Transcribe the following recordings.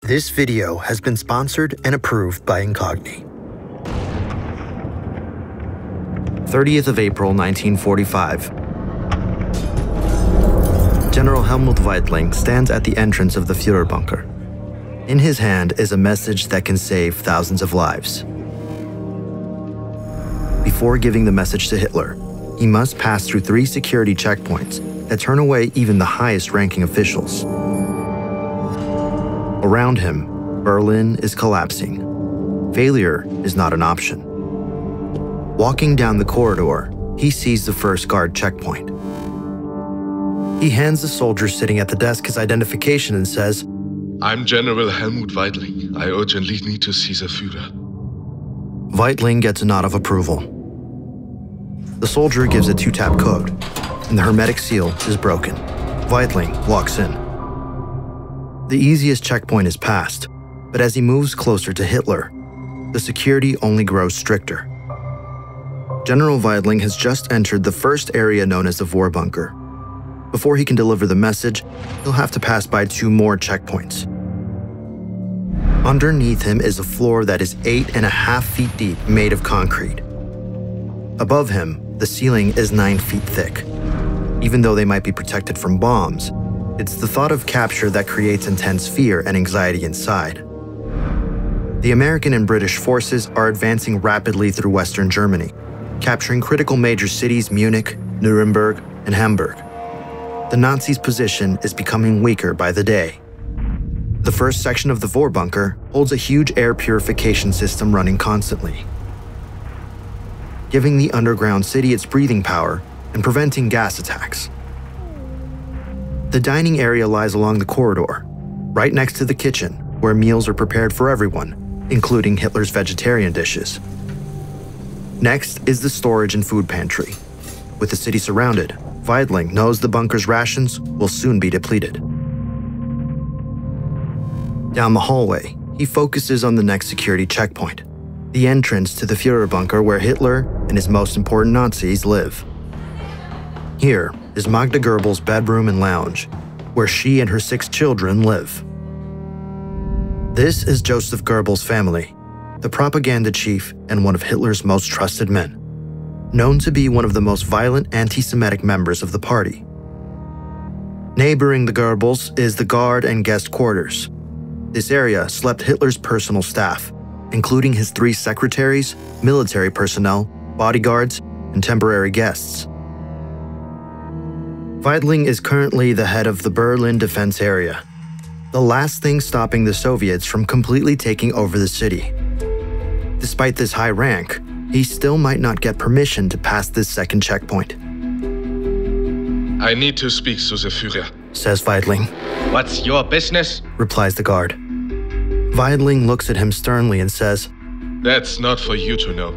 This video has been sponsored and approved by Incogni. 30th of April, 1945. General Helmut Weidling stands at the entrance of the Fuhrerbunker. In his hand is a message that can save thousands of lives. Before giving the message to Hitler, he must pass through 3 security checkpoints that turn away even the highest-ranking officials. Around him, Berlin is collapsing. Failure is not an option. Walking down the corridor, he sees the first guard checkpoint. He hands the soldier sitting at the desk his identification and says, "I'm General Helmut Weidling. I urgently need to see the Führer." Weidling gets a nod of approval. The soldier gives a 2-tap code, and the hermetic seal is broken. Weidling walks in. The easiest checkpoint is passed, but as he moves closer to Hitler, the security only grows stricter. General Weidling has just entered the first area known as the Fuhrerbunker. Before he can deliver the message, he'll have to pass by 2 more checkpoints. Underneath him is a floor that is 8.5 feet deep, made of concrete. Above him, the ceiling is 9 feet thick. Even though they might be protected from bombs, it's the thought of capture that creates intense fear and anxiety inside. The American and British forces are advancing rapidly through Western Germany, capturing critical major cities Munich, Nuremberg, and Hamburg. The Nazis' position is becoming weaker by the day. The first section of the Fuhrerbunker holds a huge air purification system running constantly, giving the underground city its breathing power and preventing gas attacks. The dining area lies along the corridor, right next to the kitchen, where meals are prepared for everyone, including Hitler's vegetarian dishes. Next is the storage and food pantry. With the city surrounded, Weidling knows the bunker's rations will soon be depleted. Down the hallway, he focuses on the next security checkpoint, the entrance to the Fuhrerbunker where Hitler and his most important Nazis live. Here is Magda Goebbels' bedroom and lounge, where she and her 6 children live. This is Joseph Goebbels' family, the propaganda chief and one of Hitler's most trusted men, known to be one of the most violent anti-Semitic members of the party. Neighboring the Goebbels is the guard and guest quarters. This area slept Hitler's personal staff, including his 3 secretaries, military personnel, bodyguards, and temporary guests. Weidling is currently the head of the Berlin defense area, the last thing stopping the Soviets from completely taking over the city. Despite this high rank, he still might not get permission to pass this second checkpoint. "I need to speak to the Führer," says Weidling. "What's your business?" replies the guard. Weidling looks at him sternly and says, "That's not for you to know."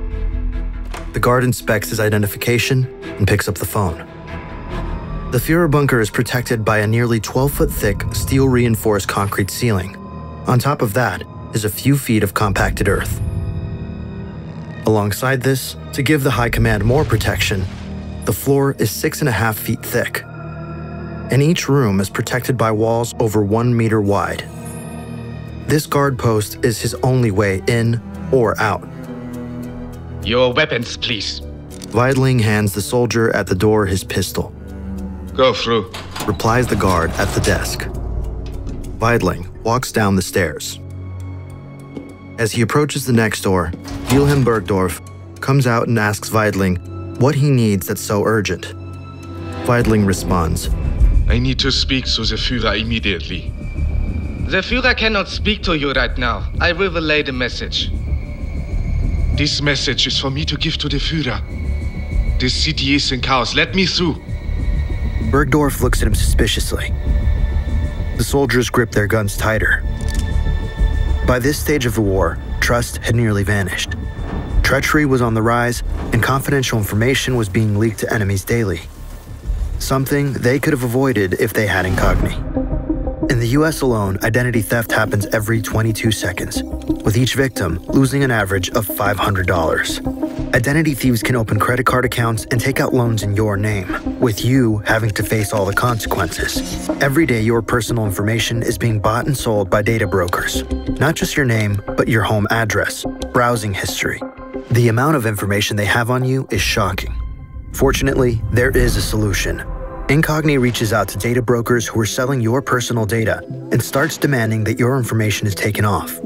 The guard inspects his identification and picks up the phone. The Fuhrerbunker is protected by a nearly 12-foot-thick, steel-reinforced concrete ceiling. On top of that is a few feet of compacted earth. Alongside this, to give the High Command more protection, the floor is 6.5 feet thick, and each room is protected by walls over 1 meter wide. This guard post is his only way in or out. "Your weapons, please." Weidling hands the soldier at the door his pistol. "Go through," replies the guard at the desk. Weidling walks down the stairs. As he approaches the next door, Wilhelm Bergdorf comes out and asks Weidling what he needs that's so urgent. Weidling responds, "I need to speak to the Führer immediately." "The Führer cannot speak to you right now. I will relay the message." "This message is for me to give to the Führer. This city is in chaos. Let me through." Bergdorf looks at him suspiciously. The soldiers grip their guns tighter. By this stage of the war, trust had nearly vanished. Treachery was on the rise, and confidential information was being leaked to enemies daily. Something they could have avoided if they had Incogni. In the US alone, identity theft happens every 22 seconds, with each victim losing an average of $500. Identity thieves can open credit card accounts and take out loans in your name, with you having to face all the consequences. Every day, your personal information is being bought and sold by data brokers. Not just your name, but your home address, browsing history. The amount of information they have on you is shocking. Fortunately, there is a solution. Incogni reaches out to data brokers who are selling your personal data and starts demanding that your information is taken off.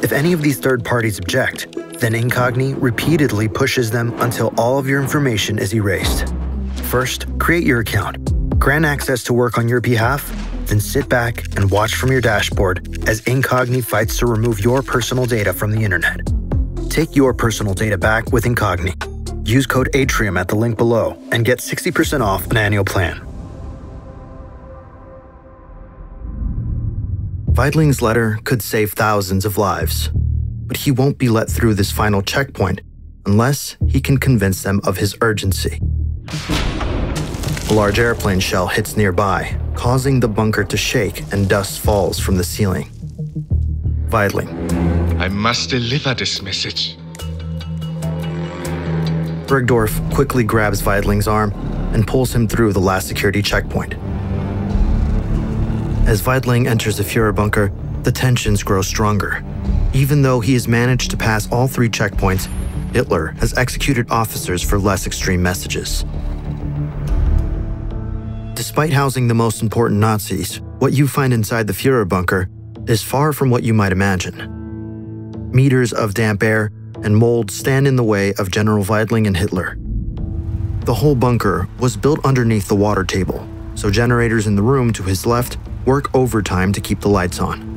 If any of these third parties object, then Incogni repeatedly pushes them until all of your information is erased. First, create your account, grant access to work on your behalf, then sit back and watch from your dashboard as Incogni fights to remove your personal data from the internet. Take your personal data back with Incogni. Use code Atrium at the link below and get 60% off an annual plan. Weidling's letter could save thousands of lives, but he won't be let through this final checkpoint unless he can convince them of his urgency. A large airplane shell hits nearby, causing the bunker to shake and dust falls from the ceiling. Weidling. I must deliver this message. Bergdorf quickly grabs Weidling's arm and pulls him through the last security checkpoint. As Weidling enters the Fuhrerbunker, the tensions grow stronger. Even though he has managed to pass all 3 checkpoints, Hitler has executed officers for less extreme messages. Despite housing the most important Nazis, what you find inside the Fuhrerbunker is far from what you might imagine. Meters of damp air and mold stand in the way of General Weidling and Hitler. The whole bunker was built underneath the water table, so generators in the room to his left work overtime to keep the lights on.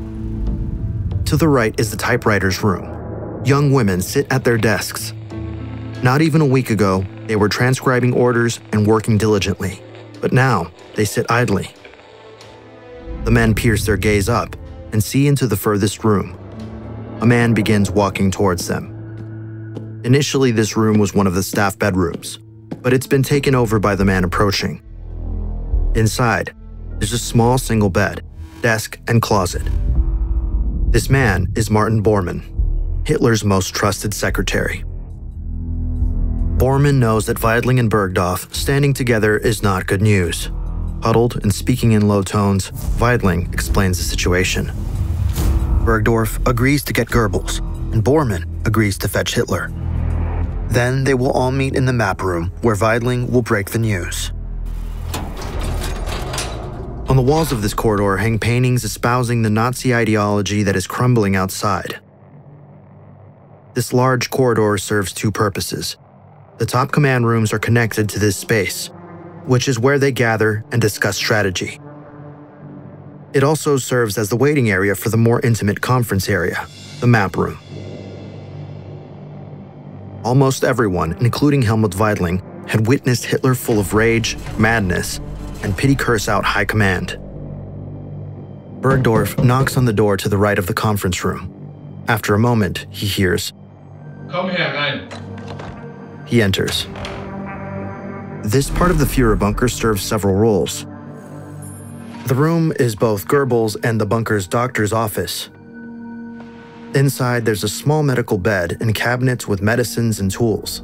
To the right is the typewriter's room. Young women sit at their desks. Not even a week ago, they were transcribing orders and working diligently, but now they sit idly. The men pierce their gaze up and see into the furthest room. A man begins walking towards them. Initially, this room was one of the staff bedrooms, but it's been taken over by the man approaching. Inside, there's a small single bed, desk, and closet. This man is Martin Bormann, Hitler's most trusted secretary. Bormann knows that Weidling and Bergdorf standing together is not good news. Huddled and speaking in low tones, Weidling explains the situation. Bergdorf agrees to get Goebbels, and Bormann agrees to fetch Hitler. Then they will all meet in the map room, where Weidling will break the news. On the walls of this corridor hang paintings espousing the Nazi ideology that is crumbling outside. This large corridor serves 2 purposes. The top command rooms are connected to this space, which is where they gather and discuss strategy. It also serves as the waiting area for the more intimate conference area, the map room. Almost everyone, including Helmut Weidling, had witnessed Hitler full of rage, madness, and pity curse out high command. Bergdorf knocks on the door to the right of the conference room. After a moment, he hears, Komm herein. He enters. This part of the Fuhrerbunker serves several roles. The room is both Goebbels and the bunker's doctor's office. Inside, there's a small medical bed and cabinets with medicines and tools.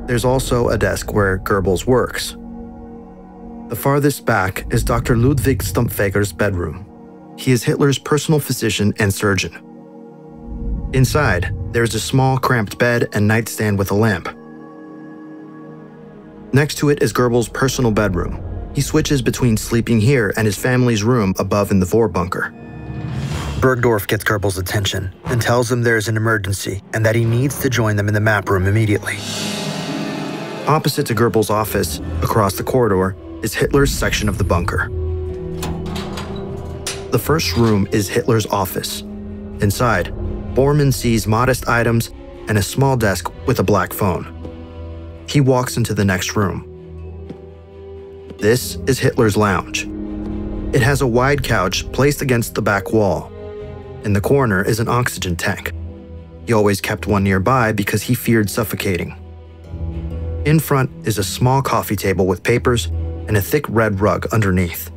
There's also a desk where Goebbels works. The farthest back is Dr. Ludwig Stumpfeger's bedroom. He is Hitler's personal physician and surgeon. Inside, there's a small cramped bed and nightstand with a lamp. Next to it is Goebbels' personal bedroom. He switches between sleeping here and his family's room above in the Fuhrerbunker. Bergdorf gets Goebbels' attention and tells him there is an emergency and that he needs to join them in the map room immediately. Opposite to Goebbels' office, across the corridor, is Hitler's section of the bunker. The first room is Hitler's office. Inside, Bormann sees modest items and a small desk with a black phone. He walks into the next room. This is Hitler's lounge. It has a wide couch placed against the back wall. In the corner is an oxygen tank. He always kept one nearby because he feared suffocating. In front is a small coffee table with papers and a thick red rug underneath.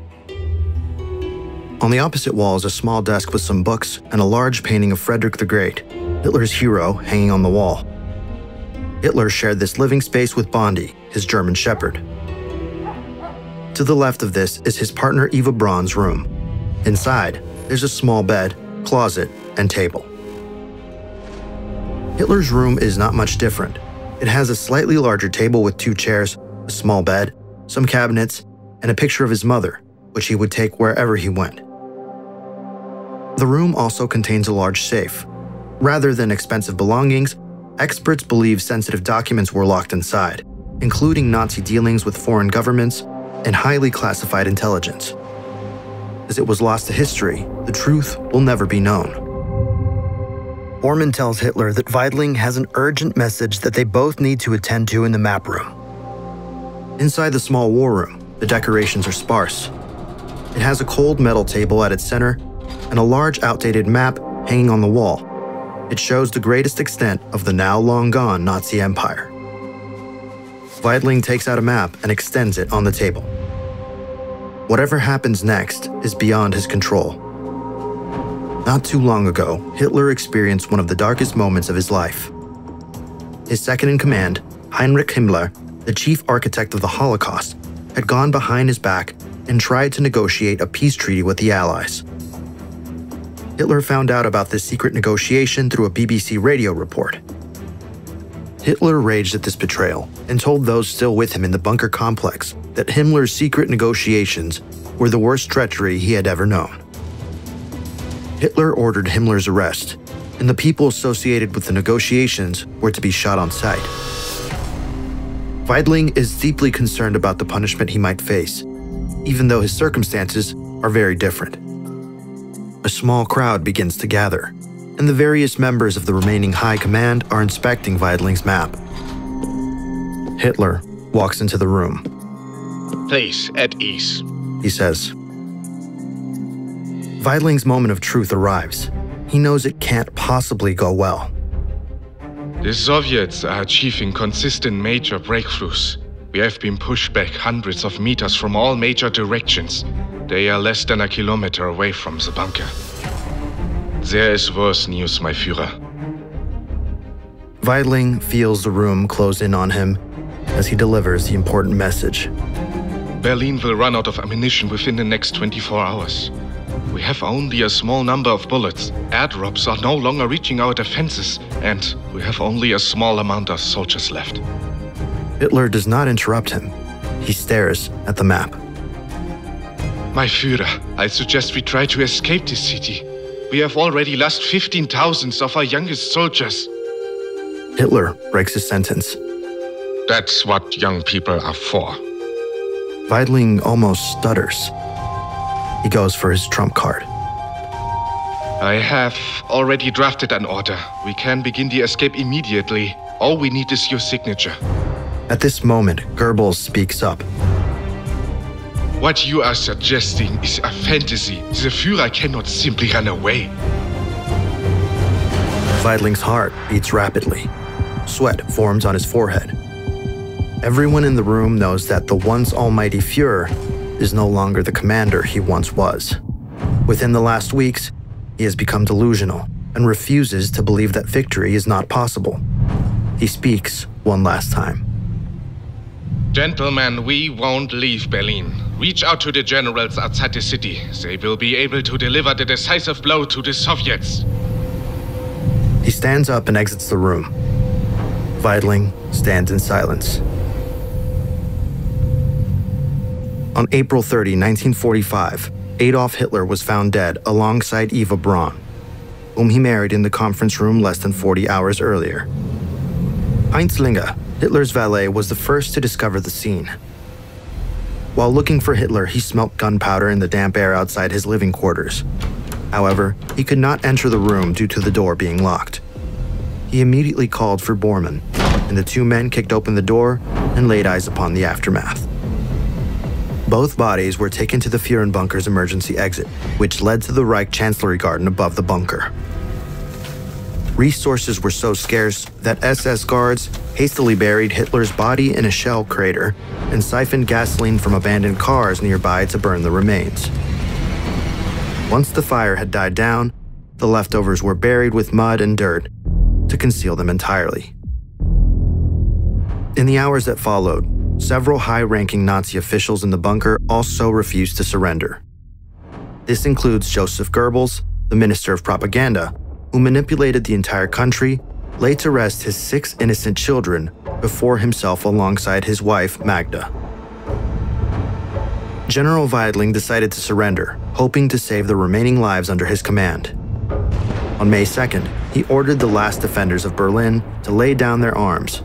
On the opposite wall is a small desk with some books and a large painting of Frederick the Great, Hitler's hero, hanging on the wall. Hitler shared this living space with Bondi, his German shepherd. To the left of this is his partner Eva Braun's room. Inside, there's a small bed, closet, and table. Hitler's room is not much different. It has a slightly larger table with 2 chairs, a small bed, some cabinets, and a picture of his mother, which he would take wherever he went. The room also contains a large safe. Rather than expensive belongings, experts believe sensitive documents were locked inside, including Nazi dealings with foreign governments and highly classified intelligence. As it was lost to history, the truth will never be known. Bormann tells Hitler that Weidling has an urgent message that they both need to attend to in the map room. Inside the small war room, the decorations are sparse. It has a cold metal table at its center and a large outdated map hanging on the wall. It shows the greatest extent of the now long gone Nazi Empire. Weidling takes out a map and extends it on the table. Whatever happens next is beyond his control. Not too long ago, Hitler experienced one of the darkest moments of his life. His second-in-command, Heinrich Himmler, the chief architect of the Holocaust, had gone behind his back and tried to negotiate a peace treaty with the Allies. Hitler found out about this secret negotiation through a BBC radio report. Hitler raged at this betrayal and told those still with him in the bunker complex that Himmler's secret negotiations were the worst treachery he had ever known. Hitler ordered Himmler's arrest, and the people associated with the negotiations were to be shot on sight. Weidling is deeply concerned about the punishment he might face, even though his circumstances are very different. A small crowd begins to gather, and the various members of the remaining high command are inspecting Weidling's map. Hitler walks into the room. Please, at ease, he says. Weidling's moment of truth arrives. He knows it can't possibly go well. The Soviets are achieving consistent major breakthroughs. We have been pushed back hundreds of meters from all major directions. They are less than a kilometer away from the bunker. There is worse news, my Führer. Weidling feels the room close in on him as he delivers the important message. Berlin will run out of ammunition within the next 24 hours. We have only a small number of bullets. Airdrops are no longer reaching our defenses, and we have only a small amount of soldiers left. Hitler does not interrupt him. He stares at the map. My Führer, I suggest we try to escape this city. We have already lost 15,000 of our youngest soldiers. Hitler breaks his sentence. That's what young people are for. Weidling almost stutters. He goes for his trump card. I have already drafted an order. We can begin the escape immediately. All we need is your signature. At this moment, Goebbels speaks up. What you are suggesting is a fantasy. The Führer cannot simply run away. Weidling's heart beats rapidly. Sweat forms on his forehead. Everyone in the room knows that the once almighty Führer is no longer the commander he once was. Within the last weeks, he has become delusional and refuses to believe that victory is not possible. He speaks one last time. Gentlemen, we won't leave Berlin. Reach out to the generals outside the city. They will be able to deliver the decisive blow to the Soviets. He stands up and exits the room. Weidling stands in silence. On April 30, 1945, Adolf Hitler was found dead alongside Eva Braun, whom he married in the conference room less than 40 hours earlier. Heinz Linge, Hitler's valet, was the first to discover the scene. While looking for Hitler, he smelt gunpowder in the damp air outside his living quarters. However, he could not enter the room due to the door being locked. He immediately called for Bormann, and the two men kicked open the door and laid eyes upon the aftermath. Both bodies were taken to the Fuhrerbunker's emergency exit, which led to the Reich Chancellery Garden above the bunker. Resources were so scarce that SS guards hastily buried Hitler's body in a shell crater and siphoned gasoline from abandoned cars nearby to burn the remains. Once the fire had died down, the leftovers were buried with mud and dirt to conceal them entirely. In the hours that followed, several high-ranking Nazi officials in the bunker also refused to surrender. This includes Joseph Goebbels, the Minister of Propaganda, who manipulated the entire country, laid to rest his 6 innocent children before himself alongside his wife, Magda. General Weidling decided to surrender, hoping to save the remaining lives under his command. On May 2nd, he ordered the last defenders of Berlin to lay down their arms.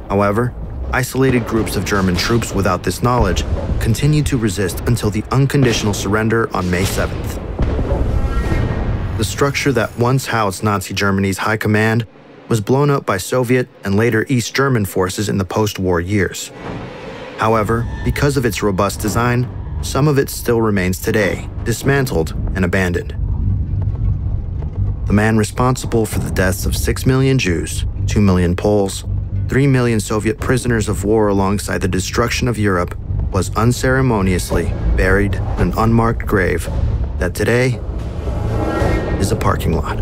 However, isolated groups of German troops without this knowledge continued to resist until the unconditional surrender on May 7th. The structure that once housed Nazi Germany's high command was blown up by Soviet and later East German forces in the post-war years. However, because of its robust design, some of it still remains today, dismantled and abandoned. The man responsible for the deaths of 6 million Jews, 2 million Poles, 3 million Soviet prisoners of war alongside the destruction of Europe was unceremoniously buried in an unmarked grave that today is a parking lot.